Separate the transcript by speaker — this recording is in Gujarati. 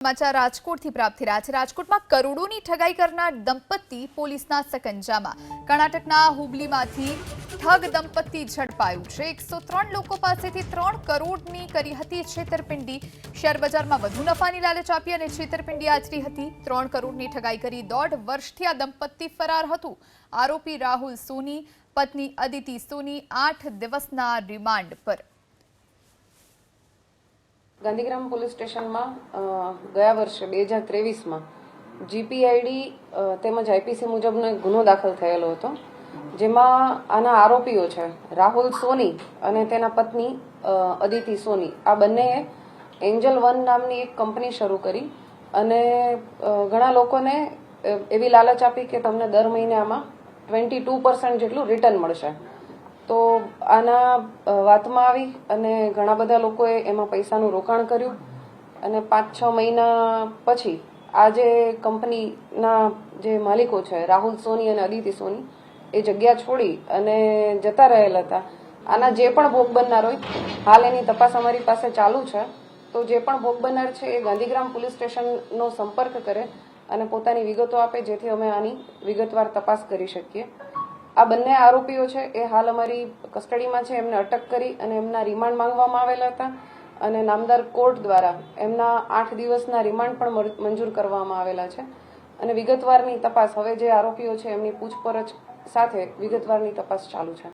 Speaker 1: સમાચાર રાજકોટથી પ્રાપ્ત થઈ રહ્યા છે। રાજકોટમાં કરોડોની ઠગાઈ કરનાર દંપતી પોલીસના સકંજામાં। કર્ણાટકના હુબલીમાંથી ઠગ દંપતી ઝડપાયું છે। 103 લોકો પાસેથી 3 કરોડની કરી હતી છેતરપિંડી। શેરબજારમાં વધુ નફાની લાલચ આપી અને છેતરપિંડી આચરી હતી। 3 કરોડની ઠગાઈ કરી 1.5 વર્ષથી આ દંપતી ફરાર હતું। આરોપી રાહુલ સોની, પત્ની અદિતિ સોની 8 દિવસના રિમાન્ડ પર।
Speaker 2: ગાંધીગ્રામ પોલીસ સ્ટેશનમાં ગયા વર્ષે 2023માં જીપીઆઈડી તેમજ આઈપીસી મુજબનો એક ગુનો દાખલ થયેલો હતો, જેમાં આના આરોપીઓ છે રાહુલ સોની અને તેના પત્ની અદિતિ સોની। આ બંનેએ એન્જલ વન નામની એક કંપની શરૂ કરી અને ઘણા લોકોને એવી લાલચ આપી કે તમને દર મહિને આમાં 22% જેટલું રિટર્ન મળશે। તો આના વાતમાં આવી અને ઘણા બધા લોકોએ એમાં પૈસાનું રોકાણ કર્યું અને 5-6 મહિના પછી આ જે કંપનીના જે માલિકો છે રાહુલ સોની અને અદિતિ સોની એ જગ્યા છોડી અને જતા રહેલા હતા। આના જે પણ ભોગ બનનાર હોય હાલ એની તપાસ અમારી પાસે ચાલુ છે। તો જે પણ ભોગ બનનાર છે એ ગાંધીગ્રામ પોલીસ સ્ટેશનનો સંપર્ક કરે અને પોતાની વિગતો આપે, જેથી અમે આની વિગતવાર તપાસ કરી શકીએ। આ બંને આરોપીઓ છે એ હાલ અમારી કસ્ટડીમાં છે। એમને અટક કરી અને એમના રિમાન્ડ માંગવામાં આવેલા હતા અને નામદાર કોર્ટ દ્વારા એમના 8 દિવસના રિમાન્ડ પણ મંજૂર કરવામાં આવેલા છે અને વિગતવારની તપાસ હવે જે આરોપીઓ છે એમની પૂછપરછ સાથે વિગતવારની તપાસ ચાલુ છે।